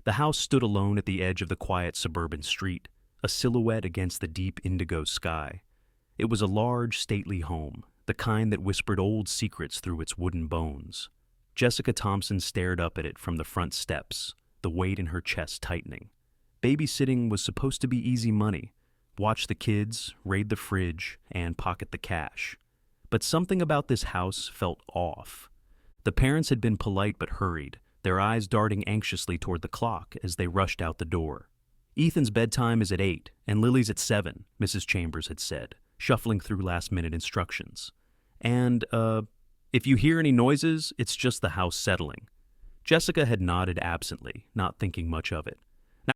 The house stood alone at the edge of the quiet suburban street, a silhouette against the deep indigo sky. It was a large, stately home, the kind that whispered old secrets through its wooden bones. Jessica Thompson stared up at it from the front steps, the weight in her chest tightening. Babysitting was supposed to be easy money. Watch the kids, raid the fridge, and pocket the cash. But something about this house felt off. The parents had been polite but hurried, their eyes darting anxiously toward the clock as they rushed out the door. "Ethan's bedtime is at 8, and Lily's at 7, Mrs. Chambers had said, shuffling through last-minute instructions. And, if you hear any noises, it's just the house settling." Jessica had nodded absently, not thinking much of it.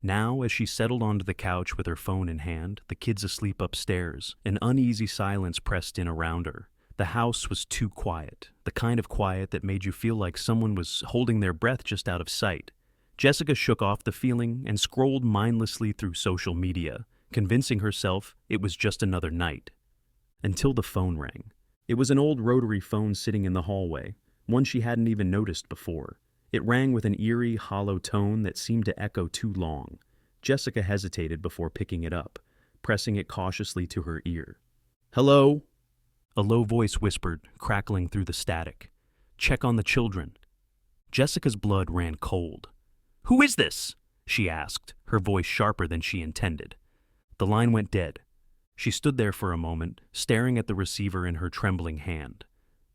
Now, as she settled onto the couch with her phone in hand, the kids asleep upstairs, an uneasy silence pressed in around her. The house was too quiet, the kind of quiet that made you feel like someone was holding their breath just out of sight. Jessica shook off the feeling and scrolled mindlessly through social media, convincing herself it was just another night. Until the phone rang. It was an old rotary phone sitting in the hallway, one she hadn't even noticed before. It rang with an eerie, hollow tone that seemed to echo too long. Jessica hesitated before picking it up, pressing it cautiously to her ear. "Hello?" A low voice whispered, crackling through the static. "Check on the children." Jessica's blood ran cold. "Who is this?" she asked, her voice sharper than she intended. The line went dead. She stood there for a moment, staring at the receiver in her trembling hand.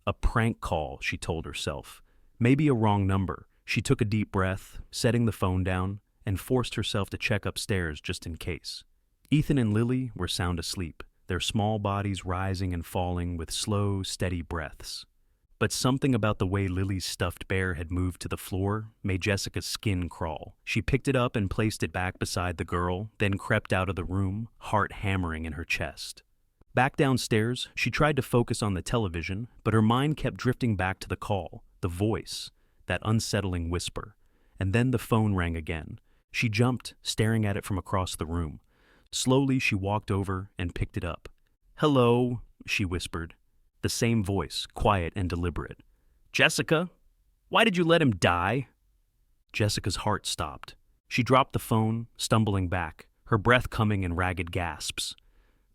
A prank call, she told herself. Maybe a wrong number. She took a deep breath, setting the phone down, and forced herself to check upstairs just in case. Ethan and Lily were sound asleep, their small bodies rising and falling with slow, steady breaths. But something about the way Lily's stuffed bear had moved to the floor made Jessica's skin crawl. She picked it up and placed it back beside the girl, then crept out of the room, heart hammering in her chest. Back downstairs, she tried to focus on the television, but her mind kept drifting back to the call, the voice, that unsettling whisper. And then the phone rang again. She jumped, staring at it from across the room. Slowly, she walked over and picked it up. "Hello," she whispered. The same voice, quiet and deliberate. "Jessica? Why did you let him die?" Jessica's heart stopped. She dropped the phone, stumbling back, her breath coming in ragged gasps.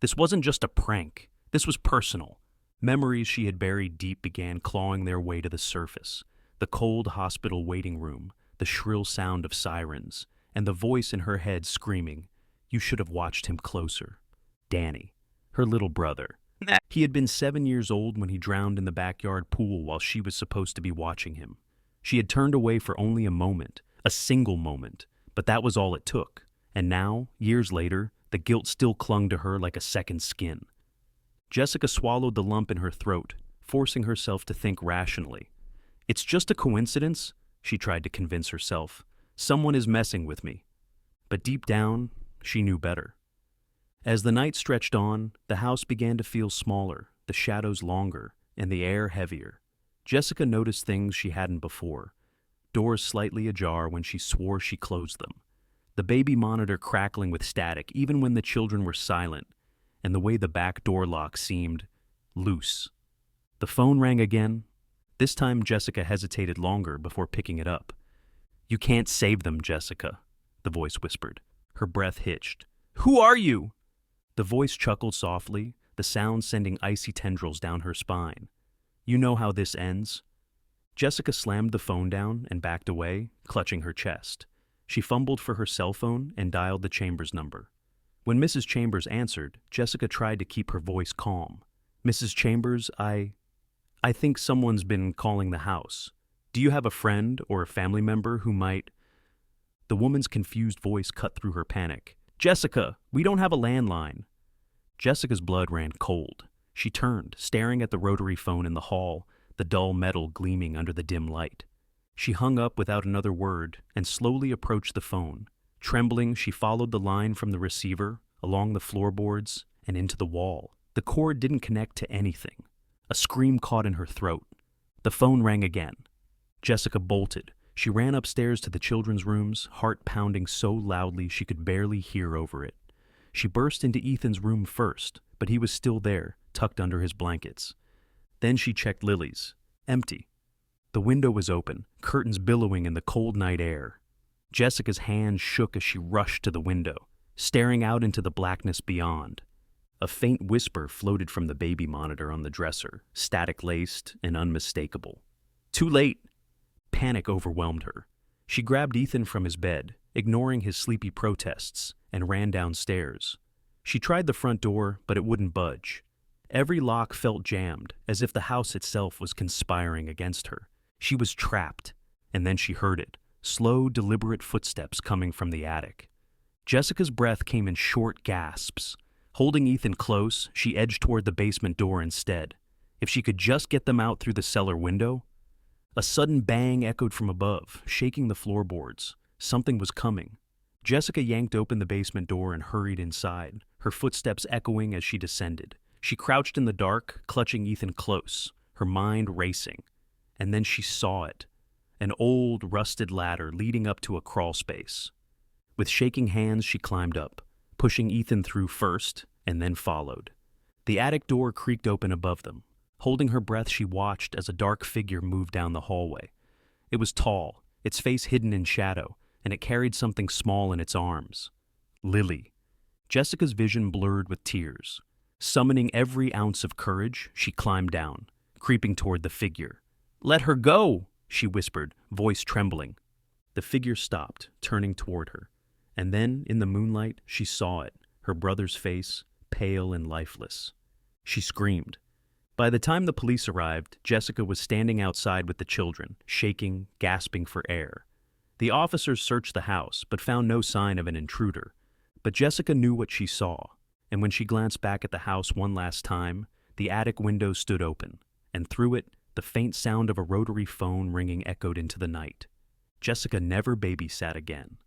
This wasn't just a prank. This was personal. Memories she had buried deep began clawing their way to the surface. The cold hospital waiting room, the shrill sound of sirens, and the voice in her head screaming, "You should have watched him closer." Danny, her little brother. He had been 7 years old when he drowned in the backyard pool while she was supposed to be watching him. She had turned away for only a moment, a single moment, but that was all it took. And now, years later, the guilt still clung to her like a second skin. Jessica swallowed the lump in her throat, forcing herself to think rationally. "It's just a coincidence," she tried to convince herself. "Someone is messing with me." But deep down, she knew better. As the night stretched on, the house began to feel smaller, the shadows longer, and the air heavier. Jessica noticed things she hadn't before. Doors slightly ajar when she swore she closed them. The baby monitor crackling with static even when the children were silent, and the way the back door lock seemed loose. The phone rang again. This time Jessica hesitated longer before picking it up. "You can't save them, Jessica," the voice whispered. Her breath hitched. "Who are you?" The voice chuckled softly, the sound sending icy tendrils down her spine. "You know how this ends." Jessica slammed the phone down and backed away, clutching her chest. She fumbled for her cell phone and dialed the Chambers number. When Mrs. Chambers answered, Jessica tried to keep her voice calm. "Mrs. Chambers, I think someone's been calling the house. Do you have a friend or a family member who might—" The woman's confused voice cut through her panic. "Jessica, we don't have a landline." Jessica's blood ran cold. She turned, staring at the rotary phone in the hall, the dull metal gleaming under the dim light. She hung up without another word and slowly approached the phone. Trembling, she followed the line from the receiver, along the floorboards, and into the wall. The cord didn't connect to anything. A scream caught in her throat. The phone rang again. Jessica bolted. She ran upstairs to the children's rooms, heart pounding so loudly she could barely hear over it. She burst into Ethan's room first, but he was still there, tucked under his blankets. Then she checked Lily's. Empty. The window was open, curtains billowing in the cold night air. Jessica's hand shook as she rushed to the window, staring out into the blackness beyond. A faint whisper floated from the baby monitor on the dresser, static-laced and unmistakable. Too late! Panic overwhelmed her. She grabbed Ethan from his bed, ignoring his sleepy protests, and ran downstairs. She tried the front door, but it wouldn't budge. Every lock felt jammed, as if the house itself was conspiring against her. She was trapped, and then she heard it, slow, deliberate footsteps coming from the attic. Jessica's breath came in short gasps. Holding Ethan close, she edged toward the basement door instead. If she could just get them out through the cellar window. A sudden bang echoed from above, shaking the floorboards. Something was coming. Jessica yanked open the basement door and hurried inside, her footsteps echoing as she descended. She crouched in the dark, clutching Ethan close, her mind racing. And then she saw it. An old, rusted ladder leading up to a crawl space. With shaking hands, she climbed up, pushing Ethan through first, and then followed. The attic door creaked open above them. Holding her breath, she watched as a dark figure moved down the hallway. It was tall, its face hidden in shadow, and it carried something small in its arms. Lily. Jessica's vision blurred with tears. Summoning every ounce of courage, she climbed down, creeping toward the figure. "Let her go!" she whispered, voice trembling. The figure stopped, turning toward her. And then, in the moonlight, she saw it, her brother's face, pale and lifeless. She screamed. By the time the police arrived, Jessica was standing outside with the children, shaking, gasping for air. The officers searched the house, but found no sign of an intruder. But Jessica knew what she saw, and when she glanced back at the house one last time, the attic window stood open, and through it, the faint sound of a rotary phone ringing echoed into the night. Jessica never babysat again.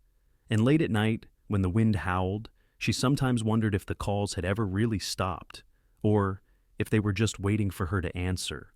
And late at night, when the wind howled, she sometimes wondered if the calls had ever really stopped, or if they were just waiting for her to answer.